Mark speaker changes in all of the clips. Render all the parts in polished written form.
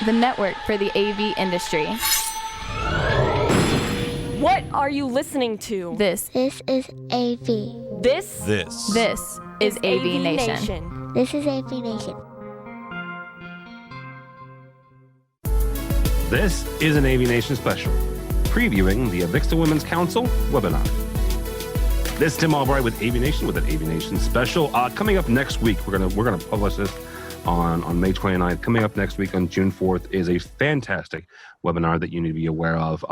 Speaker 1: the network for the AV industry.
Speaker 2: What are you listening to?
Speaker 1: This
Speaker 3: is AV.
Speaker 2: This
Speaker 1: is AVNation.
Speaker 3: This is AVNation.
Speaker 4: This is an AVNation special, previewing the AVIXA Women's Council webinar. This is Tim Albright with AVNation with an AVNation special. Coming up next week, we're gonna publish this on May 29th. Coming up next week on June 4th is a fantastic webinar that you need to be aware of.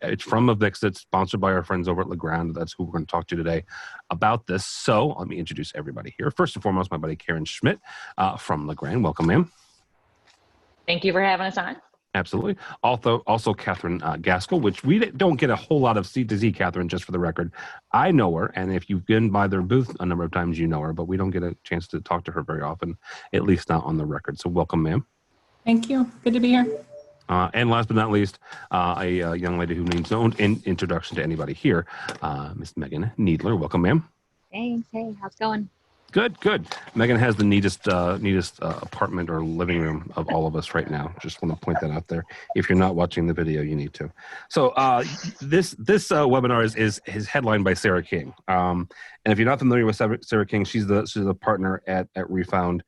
Speaker 4: It's from AVIXA. It's sponsored by our friends over at LeGrand. That's who we're going to talk to today about this. So let me introduce everybody here. First and foremost, my buddy Karen Schmidt from LeGrand. Welcome, ma'am.
Speaker 5: Thank you for having us on.
Speaker 4: Absolutely. Also Catherine Gaskell, which we don't get a whole lot of C to Z, Catherine, just for the record. I know her, and if you've been by their booth a number of times, you know her, but we don't get a chance to talk to her very often, at least not on the record. So welcome, ma'am.
Speaker 6: Thank you. Good to be here.
Speaker 4: And last but not least, a young lady who needs no introduction to anybody here, Miss Megan Needler. Welcome, ma'am.
Speaker 5: Thanks. Hey, how's it going?
Speaker 4: Good. Megan has the neatest apartment or living room of all of us right now. Just want to point that out there. If you're not watching the video, you need to. So this webinar is headlined by Sarah King. And if you're not familiar with Sarah King, she's a partner at Refound.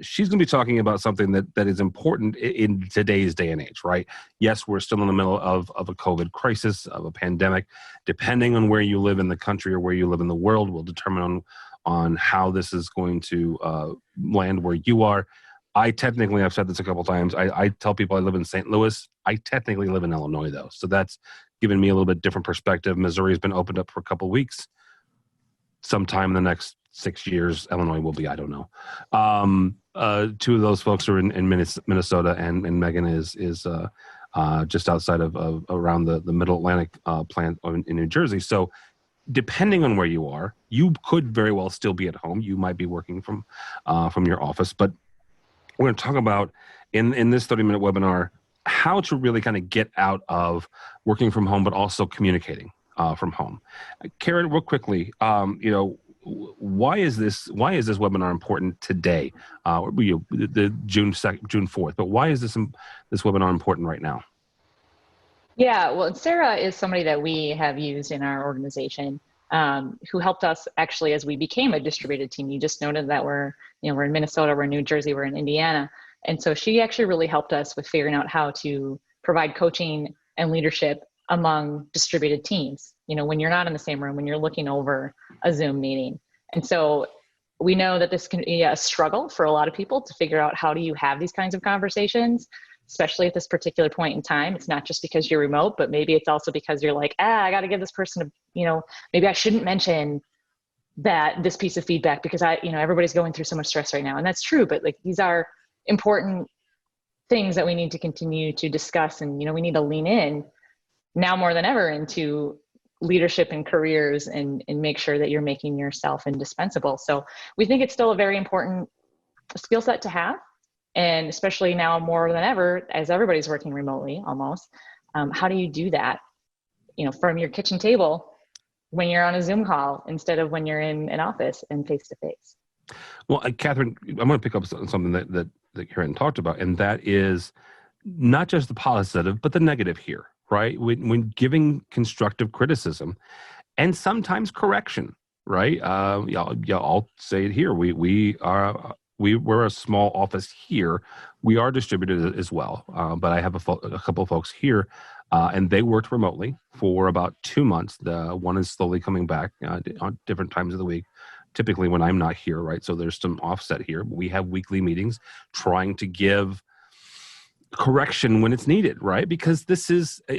Speaker 4: She's going to be talking about something that is important in today's day and age, right? Yes, we're still in the middle of a COVID crisis, of a pandemic. Depending on where you live in the country or where you live in the world will determine on how this is going to land where you are. I've said this a couple times, I tell people I live in St. Louis. I technically live in Illinois, though. So that's given me a little bit different perspective. Missouri has been opened up for a couple of weeks. Sometime in the next 6 years, Illinois will be, I don't know. Two of those folks are in Minnesota, and Megan is just outside of around the Middle Atlantic plant in New Jersey. So depending on where you are, you could very well still be at home. You might be working from your office, but we're going to talk about in this 30-minute webinar how to really kind of get out of working from home, but also communicating from home. Karen, real quickly, why is this webinar important today? The June 4th, but why is this webinar important right now?
Speaker 5: Yeah, well, Sarah is somebody that we have used in our organization who helped us actually as we became a distributed team. You just noted that we're in Minnesota, we're in New Jersey, we're in Indiana. And so she actually really helped us with figuring out how to provide coaching and leadership among distributed teams, when you're not in the same room, when you're looking over a Zoom meeting. And so we know that this can be a struggle for a lot of people to figure out how do you have these kinds of conversations, especially at this particular point in time. It's not just because you're remote, but maybe it's also because you're like, I got to give this person maybe I shouldn't mention this piece of feedback because everybody's going through so much stress right now. And that's true, but these are important things that we need to continue to discuss. And, we need to lean in now more than ever into leadership and careers and make sure that you're making yourself indispensable. So we think it's still a very important skill set to have. And especially now more than ever, as everybody's working remotely almost, how do you do that, from your kitchen table when you're on a Zoom call instead of when you're in an office and face-to-face?
Speaker 4: Well, Catherine, I'm going to pick up something that Karen talked about, and that is not just the positive, but the negative here, right? When giving constructive criticism and sometimes correction, right? I'll say it here. We're a small office here. We are distributed as well, but I have a couple of folks here, and they worked remotely for about 2 months. The one is slowly coming back on different times of the week, typically when I'm not here, right? So there's some offset here. We have weekly meetings trying to give correction when it's needed, right? Because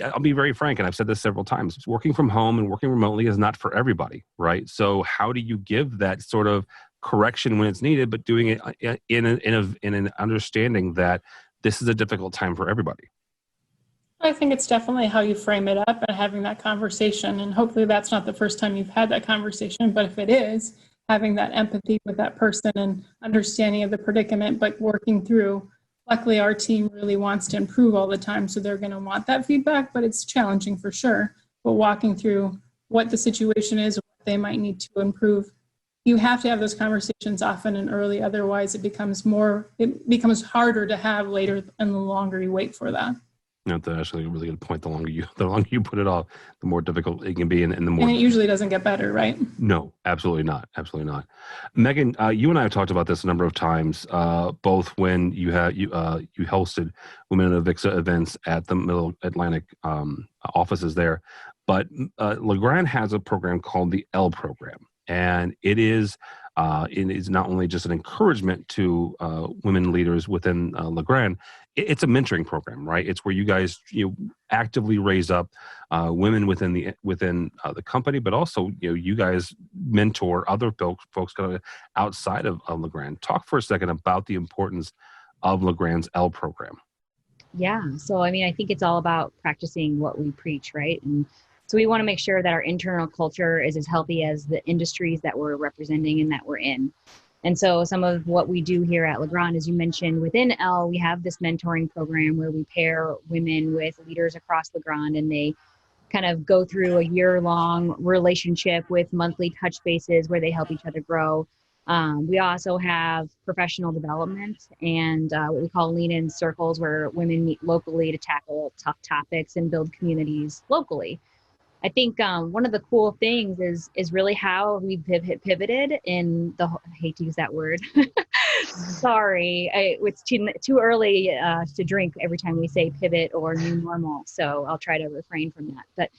Speaker 4: I'll be very frank, and I've said this several times, working from home and working remotely is not for everybody, right? So how do you give that sort of correction when it's needed, but doing it in an understanding that this is a difficult time for everybody?
Speaker 6: I think it's definitely how you frame it up and having that conversation. And hopefully that's not the first time you've had that conversation, but if it is, having that empathy with that person and understanding of the predicament, but working through. Luckily, our team really wants to improve all the time, so they're going to want that feedback, but it's challenging for sure. But walking through what the situation is, what they might need to improve you have to have those conversations often and early. Otherwise, it becomes harder to have later, and the longer you wait for that.
Speaker 4: That's actually a really good point. The longer you put it off, the more difficult it can be, and the more.
Speaker 6: And it usually doesn't get better, right?
Speaker 4: No, absolutely not. Absolutely not. Megan, you and I have talked about this a number of times, both when you hosted Women in AVIXA events at the Middle Atlantic offices there, but LeGrand has a program called the L program, and it is not only just an encouragement to women leaders within LeGrand. It's a mentoring program, right? It's where you guys actively raise up women within the company, but also you guys mentor other folks kind of outside of LeGrand. Talk for a second about the importance of LeGrand's L program.
Speaker 7: Yeah, so I mean, I think it's all about practicing what we preach, right? And so we want to make sure that our internal culture is as healthy as the industries that we're representing and that we're in. And so some of what we do here at LeGrand, as you mentioned, within L, we have this mentoring program where we pair women with leaders across LeGrand, and they kind of go through a year-long relationship with monthly touch bases where they help each other grow. We also have professional development and what we call lean-in circles, where women meet locally to tackle tough topics and build communities locally. I think one of the cool things is really how we pivoted in the, I hate to use that word. Sorry, it's too early to drink every time we say pivot or new normal. So I'll try to refrain from that.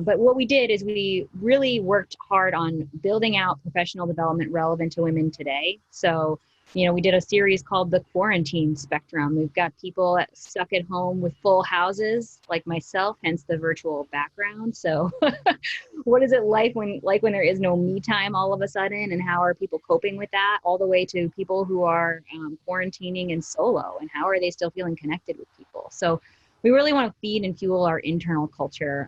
Speaker 7: But what we did is we really worked hard on building out professional development relevant to women today. So, we did a series called the Quarantine Spectrum. We've got people stuck at home with full houses like myself, hence the virtual background. So what is it like when there is no me time all of a sudden, and how are people coping with that, all the way to people who are quarantining and solo, and how are they still feeling connected with people? So we really want to feed and fuel our internal culture,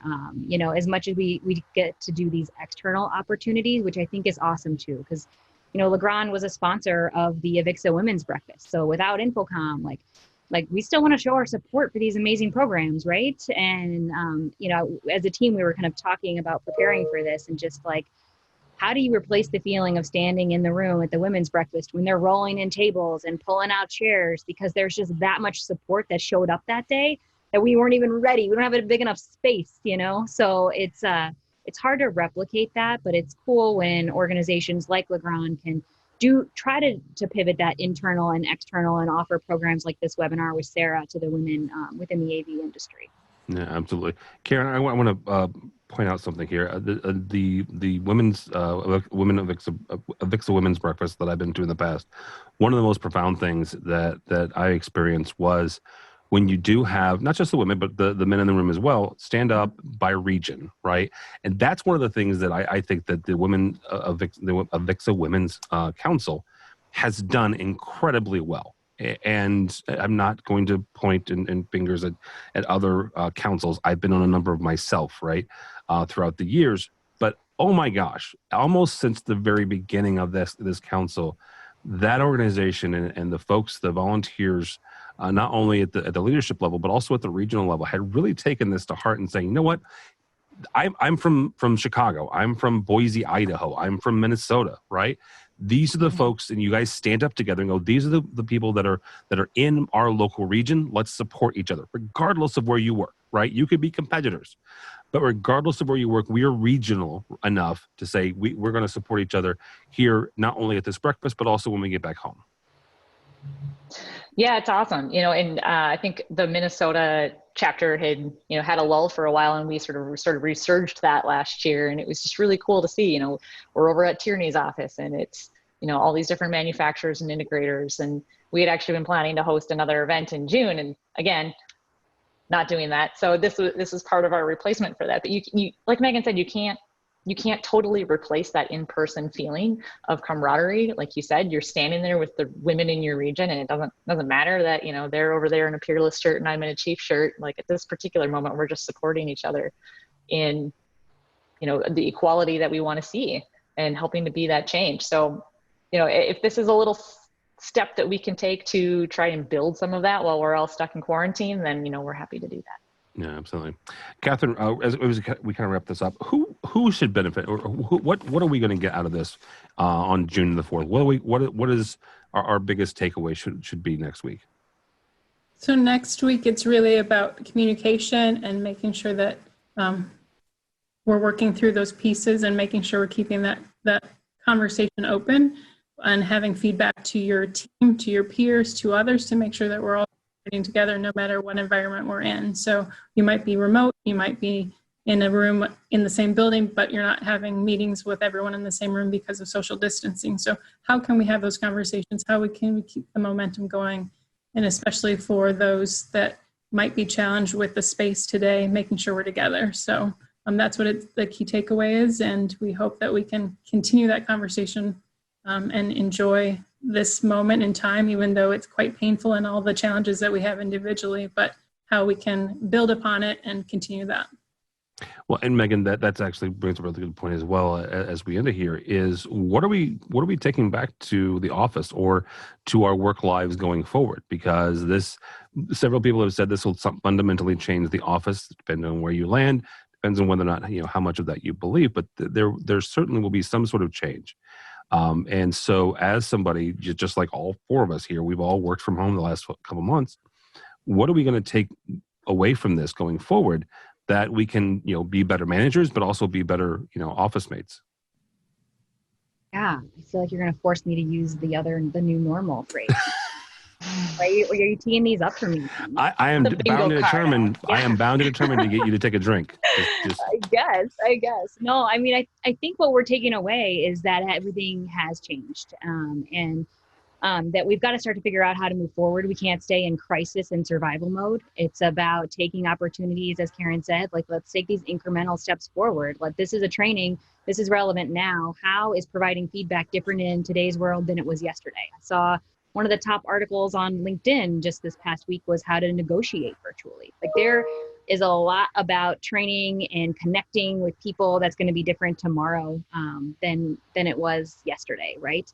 Speaker 7: as much as we get to do these external opportunities, which I think is awesome too, because LeGrand was a sponsor of the AVIXA Women's Breakfast. So without Infocom, like we still want to show our support for these amazing programs, right? And, as a team, we were kind of talking about preparing for this, and just like, how do you replace the feeling of standing in the room at the women's breakfast when they're rolling in tables and pulling out chairs, because there's just that much support that showed up that day that we weren't even ready. We don't have a big enough space, So it's hard to replicate that, but it's cool when organizations like LeGrand can try to pivot that internal and external and offer programs like this webinar with Sarah to the women within the AV industry.
Speaker 4: Yeah, absolutely. Karen, I want to point out something here. The women's AVIXA Women's Breakfast that I've been to in the past, one of the most profound things that I experienced was when you do have not just the women, but the men in the room as well, stand up by region, right? And that's one of the things that I think that the AVIXA Women's Council has done incredibly well. And I'm not going to point in fingers at other councils. I've been on a number of myself, right, throughout the years. But oh my gosh, almost since the very beginning of this council, that organization and the folks, the volunteers, not only at the leadership level, but also at the regional level, had really taken this to heart and saying, you know what, I'm from Chicago, I'm from Boise, Idaho, I'm from Minnesota, right? These are the folks, and you guys stand up together and go, these are the people that are in our local region. Let's support each other, regardless of where you work, right? You could be competitors, but regardless of where you work, we are regional enough to say we're going to support each other here, not only at this breakfast, but also when we get back home.
Speaker 5: Yeah, it's awesome. And I think the Minnesota chapter had a lull for a while, and we sort of resurged that last year. And it was just really cool to see, we're over at Tierney's office, and it's, all these different manufacturers and integrators. And we had actually been planning to host another event in June, and again, not doing that. So this is part of our replacement for that. But you like Megan said, you can't totally replace that in-person feeling of camaraderie. Like you said, you're standing there with the women in your region, and it doesn't matter that, they're over there in a Peerless shirt and I'm in a Chief shirt. Like at this particular moment, we're just supporting each other in, the equality that we want to see and helping to be that change. So, if this is a little step that we can take to try and build some of that while we're all stuck in quarantine, then, we're happy to do that.
Speaker 4: Yeah, absolutely. Catherine, as we kind of wrap this up, who should benefit, or what are we going to get out of this on June the 4th? What is our biggest takeaway should be next week?
Speaker 6: So next week, it's really about communication and making sure that we're working through those pieces and making sure we're keeping that conversation open and having feedback to your team, to your peers, to others, to make sure that we're all working together no matter what environment we're in. So you might be remote, you might be in a room in the same building, but you're not having meetings with everyone in the same room because of social distancing. So how can we have those conversations? How can we keep the momentum going? And especially for those that might be challenged with the space today, making sure we're together. So that's what the key takeaway is. And we hope that we can continue that conversation and enjoy this moment in time, even though it's quite painful and all the challenges that we have individually, but how we can build upon it and continue that.
Speaker 4: Well, and Megan, that's actually brings up a really good point as well. As we end it here, is what are we taking back to the office or to our work lives going forward? Because several people have said this will fundamentally change the office, depending on where you land, depends on whether or not how much of that you believe. But there certainly will be some sort of change. And so, as somebody, just like all four of us here, we've all worked from home the last couple months. What are we going to take away from this going forward, that we can, be better managers, but also be better, office mates?
Speaker 7: Yeah, I feel like you're going to force me to use the new normal phrase. Right? Or are you teeing these up for me?
Speaker 4: I am bound and determined. Yeah. I am bound and determined to get you to take a drink.
Speaker 7: I guess. No, I mean, I think what we're taking away is that everything has changed, and that we've got to start to figure out how to move forward. We can't stay in crisis and survival mode. It's about taking opportunities, as Karen said, let's take these incremental steps forward. This is a training. This is relevant now. How is providing feedback different in today's world than it was yesterday? I saw one of the top articles on LinkedIn just this past week was how to negotiate virtually. There is a lot about training and connecting with people that's going to be different tomorrow than it was yesterday, right?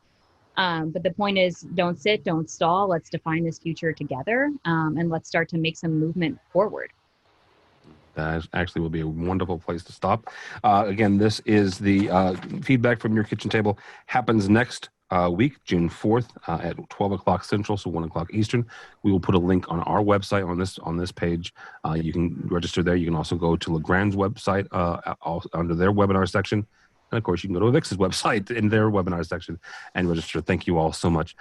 Speaker 7: But the point is, don't sit, don't stall. Let's define this future together, and let's start to make some movement forward.
Speaker 4: That actually will be a wonderful place to stop. Again, this is the feedback from your kitchen table. Happens next week, June 4th at 12 o'clock Central, so 1 o'clock Eastern. We will put a link on our website on this page. You can register there. You can also go to Legrand's website under their webinar section. And of course, you can go to AVIXA's website in their webinar section and register. Thank you all so much.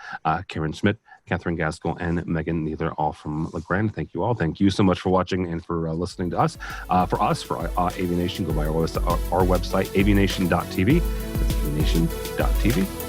Speaker 4: Karen Schmidt, Catherine Gaskell, and Megan Neither, all from Legrand. Thank you all. Thank you so much for watching and for listening to us. For AVNation, go by our website, AVNation.tv. That's AVNation.tv.